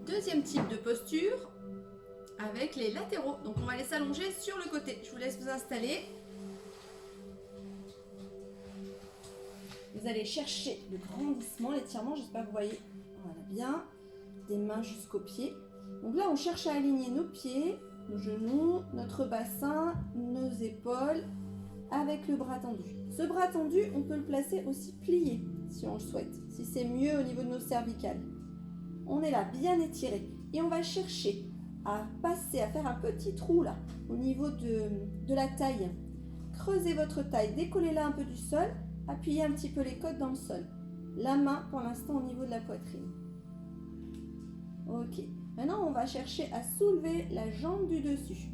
Deuxième type de posture avec les latéraux. Donc on va les s'allonger sur le côté. Je vous laisse vous installer. Vous allez chercher le grandissement, l'étirement, j'espère que vous voyez. Voilà, bien. Des mains jusqu'aux pieds. Donc là, on cherche à aligner nos pieds, nos genoux, notre bassin, nos épaules avec le bras tendu. Ce bras tendu, on peut le placer aussi plié si on le souhaite, si c'est mieux au niveau de nos cervicales. On est là, bien étiré. Et on va chercher à passer, à faire un petit trou là, au niveau de la taille. Creusez votre taille, décollez-la un peu du sol, appuyez un petit peu les côtes dans le sol. La main, pour l'instant, au niveau de la poitrine. Ok. Maintenant, on va chercher à soulever la jambe du dessus.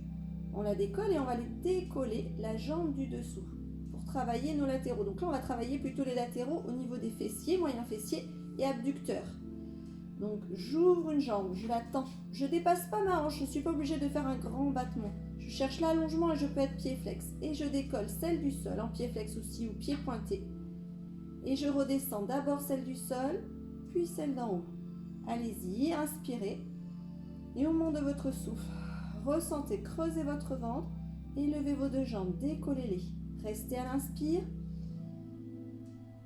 On la décolle et on va les décoller la jambe du dessous pour travailler nos latéraux. Donc là, on va travailler plutôt les latéraux au niveau des fessiers, moyens fessiers et abducteurs. Donc, j'ouvre une jambe, je la tends. Je ne dépasse pas ma hanche, je ne suis pas obligée de faire un grand battement. Je cherche l'allongement et je peux être pied flex. Et je décolle celle du sol, en pied flex aussi ou pied pointé. Et je redescends d'abord celle du sol, puis celle d'en haut. Allez-y, inspirez. Et au moment de votre souffle, ressentez, creusez votre ventre et levez vos deux jambes, décollez-les. Restez à l'inspire.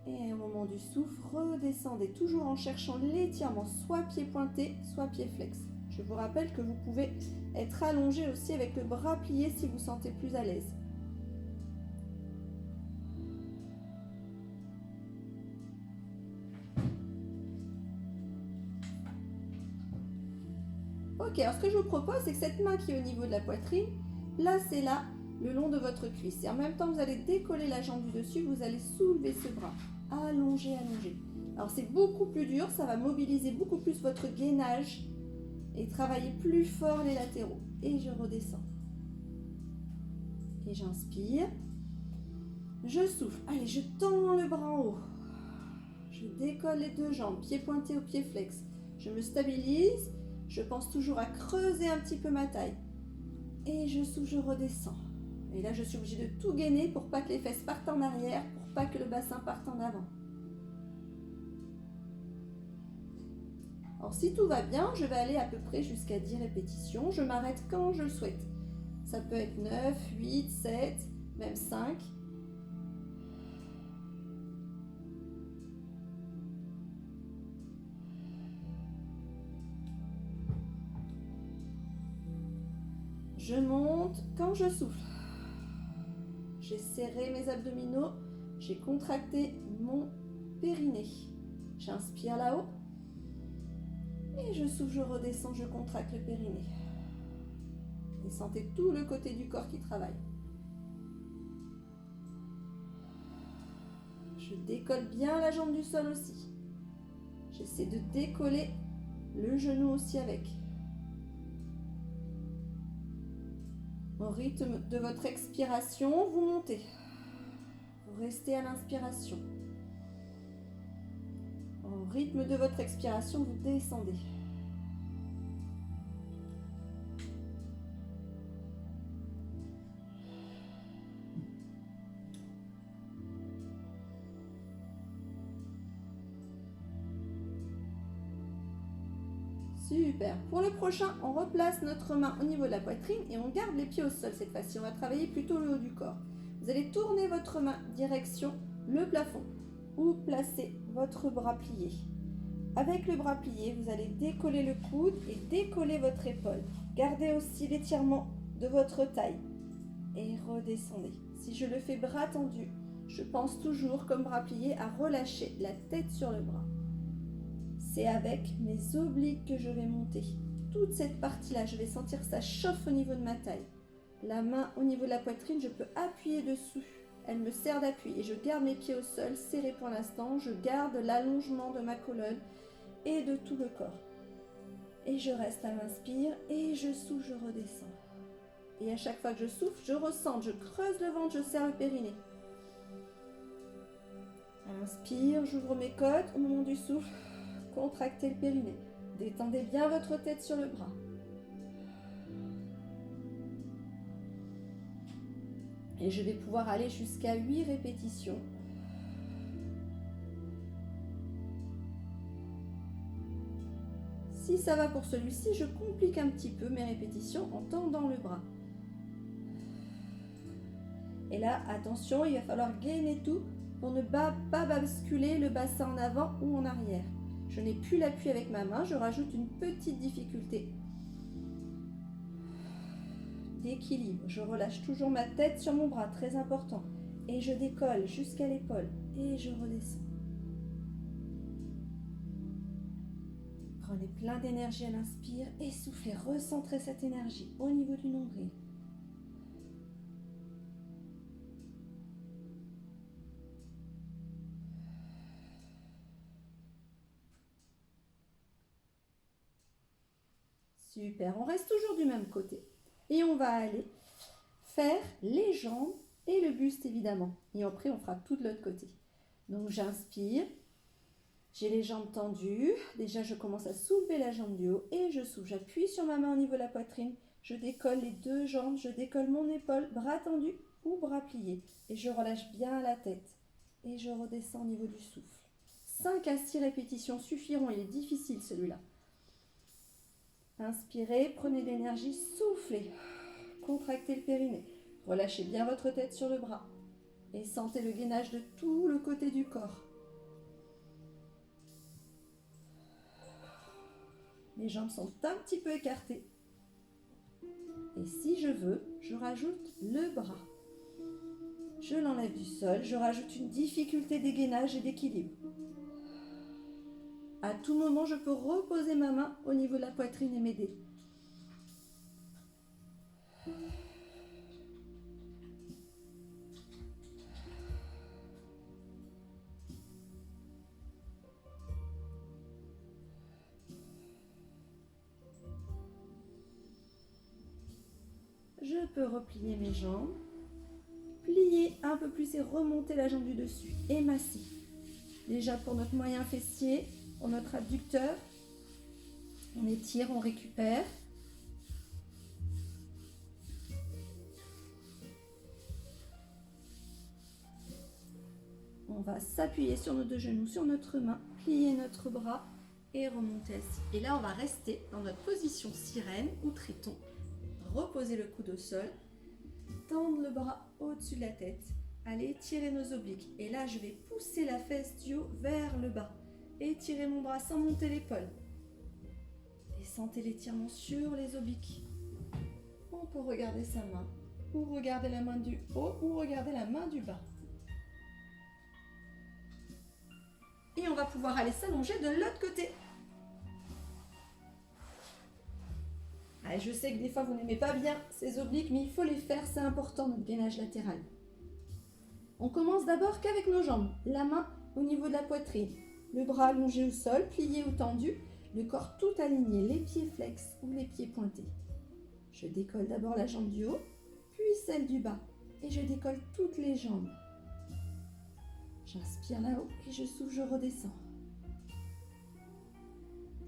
Et au moment du souffle, redescendez toujours en cherchant l'étirement, soit pied pointé, soit pied flex. Je vous rappelle que vous pouvez être allongé aussi avec le bras plié si vous sentez plus à l'aise. Ok, alors ce que je vous propose, c'est que cette main qui est au niveau de la poitrine, placez-la le long de votre cuisse. Et en même temps, vous allez décoller la jambe du dessus, vous allez soulever ce bras. Allonger, allonger. Alors c'est beaucoup plus dur, ça va mobiliser beaucoup plus votre gainage et travailler plus fort les latéraux. Et je redescends. Et j'inspire. Je souffle. Allez, je tends le bras en haut. Je décolle les deux jambes, pied pointé au pied flex. Je me stabilise. Je pense toujours à creuser un petit peu ma taille. Et je souffle, je redescends. Et là, je suis obligée de tout gainer pour pas que les fesses partent en arrière, pour pas que le bassin parte en avant. Alors, si tout va bien, je vais aller à peu près jusqu'à 10 répétitions. Je m'arrête quand je le souhaite. Ça peut être 9, 8, 7, même 5. Je monte quand je souffle. J'ai serré mes abdominaux, j'ai contracté mon périnée. J'inspire là-haut et je souffle, je redescends, je contracte le périnée. Et sentez tout le côté du corps qui travaille. Je décolle bien la jambe du sol aussi. J'essaie de décoller le genou aussi avec. Au rythme de votre expiration, vous montez. Vous restez à l'inspiration. Au rythme de votre expiration, vous descendez. Super. Pour le prochain, on replace notre main au niveau de la poitrine et on garde les pieds au sol cette fois-ci. On va travailler plutôt le haut du corps. Vous allez tourner votre main direction le plafond ou placer votre bras plié. Avec le bras plié, vous allez décoller le coude et décoller votre épaule. Gardez aussi l'étirement de votre taille et redescendez. Si je le fais bras tendu, je pense toujours comme bras plié à relâcher la tête sur le bras. C'est avec mes obliques que je vais monter. Toute cette partie-là, je vais sentir que ça chauffe au niveau de ma taille. La main au niveau de la poitrine, je peux appuyer dessus. Elle me sert d'appui et je garde mes pieds au sol, serrés pour l'instant. Je garde l'allongement de ma colonne et de tout le corps. Et je reste à l'inspire et je souffle, je redescends. Et à chaque fois que je souffle, je ressens, je creuse le ventre, je serre le périnée. À l'inspire, j'ouvre mes côtes. Au moment du souffle, contractez le périnée. Détendez bien votre tête sur le bras. Et je vais pouvoir aller jusqu'à 8 répétitions. Si ça va pour celui-ci, je complique un petit peu mes répétitions en tendant le bras. Et là, attention, il va falloir gainer tout pour ne pas basculer le bassin en avant ou en arrière. Je n'ai plus l'appui avec ma main, je rajoute une petite difficulté d'équilibre. Je relâche toujours ma tête sur mon bras, très important. Et je décolle jusqu'à l'épaule et je redescends. Prenez plein d'énergie à l'inspire et soufflez, recentrez cette énergie au niveau du nombril. Super, on reste toujours du même côté. Et on va aller faire les jambes et le buste évidemment. Et après, on fera tout de l'autre côté. Donc j'inspire, j'ai les jambes tendues. Déjà, je commence à soulever la jambe du haut et je souffle. J'appuie sur ma main au niveau de la poitrine. Je décolle les deux jambes, je décolle mon épaule, bras tendu ou bras pliés. Et je relâche bien la tête. Et je redescends au niveau du souffle. 5 à 6 répétitions suffiront, il est difficile celui-là. Inspirez, prenez de l'énergie, soufflez. Contractez le périnée. Relâchez bien votre tête sur le bras. Et sentez le gainage de tout le côté du corps. Les jambes sont un petit peu écartées. Et si je veux, je rajoute le bras. Je l'enlève du sol, je rajoute une difficulté de gainage et d'équilibre. À tout moment, je peux reposer ma main au niveau de la poitrine et m'aider. Je peux replier mes jambes, plier un peu plus et remonter la jambe du dessus et masser. Déjà pour notre moyen fessier, pour notre abducteur, on étire, on récupère. On va s'appuyer sur nos deux genoux, sur notre main, plier notre bras et remonter assis. Et là, on va rester dans notre position sirène ou triton. Reposer le coude au sol, tendre le bras au-dessus de la tête. Allez, étirer nos obliques. Et là, je vais pousser la fesse du haut vers le bas. Étirer mon bras sans monter l'épaule. Et sentez l'étirement sur les obliques. On peut regarder sa main, ou regarder la main du haut, ou regarder la main du bas. Et on va pouvoir aller s'allonger de l'autre côté. Allez, je sais que des fois vous n'aimez pas bien ces obliques, mais il faut les faire, c'est important notre gainage latéral. On commence d'abord qu'avec nos jambes, la main au niveau de la poitrine, le bras allongé au sol, plié ou tendu, le corps tout aligné, les pieds flex ou les pieds pointés. Je décolle d'abord la jambe du haut, puis celle du bas, et je décolle toutes les jambes. J'inspire là-haut et je souffle, je redescends.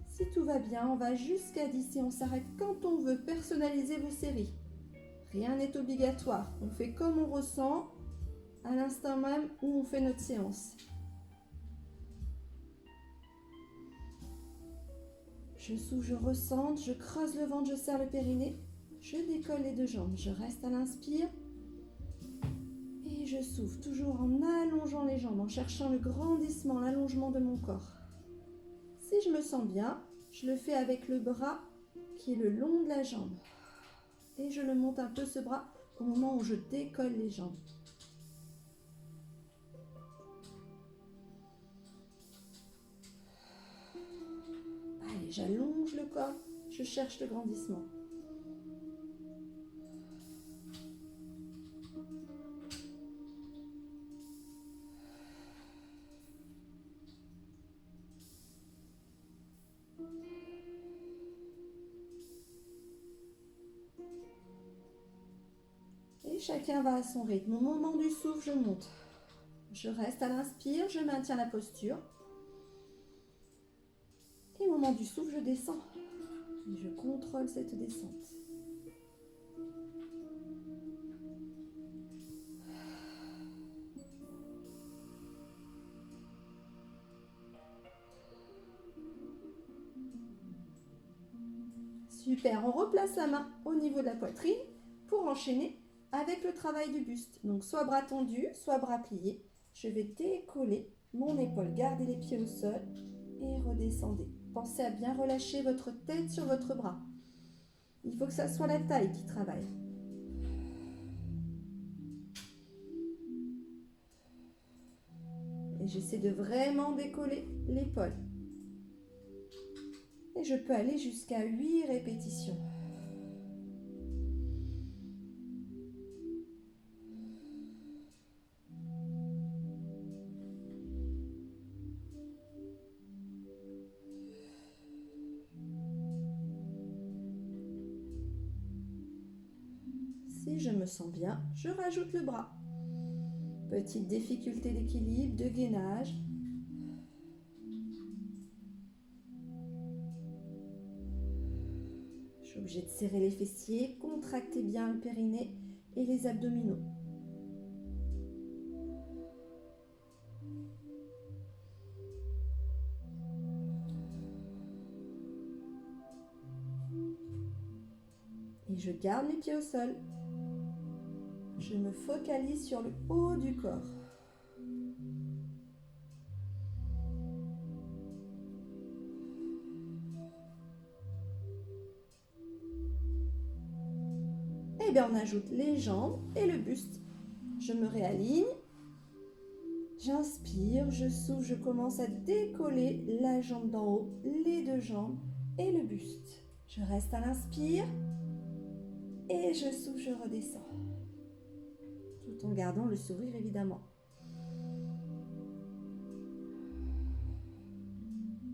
Si tout va bien, on va jusqu'à 10 et on s'arrête quand on veut. Personnaliser vos séries. Rien n'est obligatoire. On fait comme on ressent à l'instant même où on fait notre séance. Je souffle, je ressente, je creuse le ventre, je serre le périnée. Je décolle les deux jambes. Je reste à l'inspire. Et je souffle, toujours en allongeant les jambes, en cherchant le grandissement, l'allongement de mon corps. Si je me sens bien, je le fais avec le bras qui est le long de la jambe. Et je le monte un peu ce bras au moment où je décolle les jambes. Allez, j'allonge le corps, je cherche le grandissement. Et chacun va à son rythme. Au moment du souffle, je monte. Je reste à l'inspire, je maintiens la posture. Et au moment du souffle, je descends. Et je contrôle cette descente. Super, on replace la main au niveau de la poitrine pour enchaîner avec le travail du buste. Donc soit bras tendus, soit bras pliés. Je vais décoller mon épaule, gardez les pieds au sol et redescendez. Pensez à bien relâcher votre tête sur votre bras. Il faut que ça soit la taille qui travaille. Et j'essaie de vraiment décoller l'épaule. Et je peux aller jusqu'à 8 répétitions. Si je me sens bien, je rajoute le bras. Petite difficulté d'équilibre, de gainage. Je suis obligée de serrer les fessiers, contracter bien le périnée et les abdominaux. Et je garde les pieds au sol. Je me focalise sur le haut du corps. Et bien on ajoute les jambes et le buste. Je me réaligne. J'inspire, je souffle, je commence à décoller la jambe d'en haut, les deux jambes et le buste. Je reste à l'inspire et je souffle, je redescends. Tout en gardant le sourire évidemment.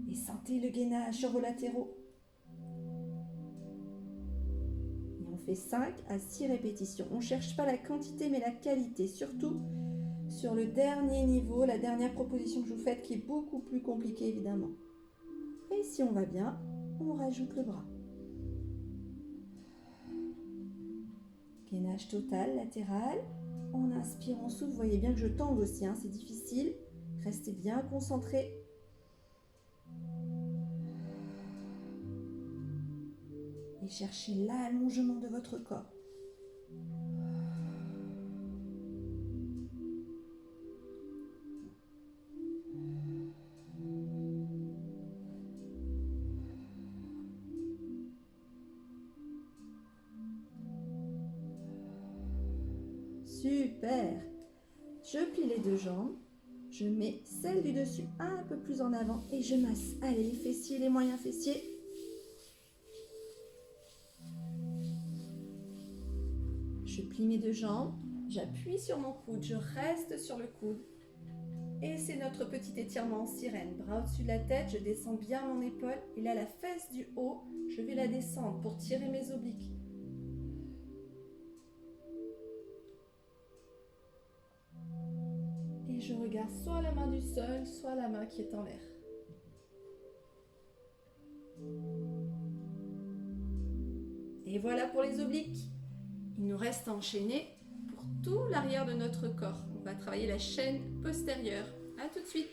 Et sentez le gainage sur vos latéraux. Et on fait 5 à 6 répétitions. On ne cherche pas la quantité mais la qualité, surtout sur le dernier niveau, la dernière proposition que je vous fais qui est beaucoup plus compliquée évidemment. Et si on va bien, on rajoute le bras. Gainage total, latéral. On inspire, on souffle. Vous voyez bien que je tangue aussi, hein, c'est difficile. Restez bien concentrés. Et cherchez l'allongement de votre corps. Super. Je plie les deux jambes. Je mets celle du dessus un peu plus en avant et je masse. Allez, les fessiers, les moyens fessiers. Je plie mes deux jambes. J'appuie sur mon coude. Je reste sur le coude. Et c'est notre petit étirement en sirène. Bras au-dessus de la tête. Je descends bien mon épaule. Et là, la fesse du haut, je vais la descendre pour tirer mes obliques. Et je regarde soit la main du sol, soit la main qui est en l'air. Et voilà pour les obliques. Il nous reste à enchaîner pour tout l'arrière de notre corps. On va travailler la chaîne postérieure. À tout de suite.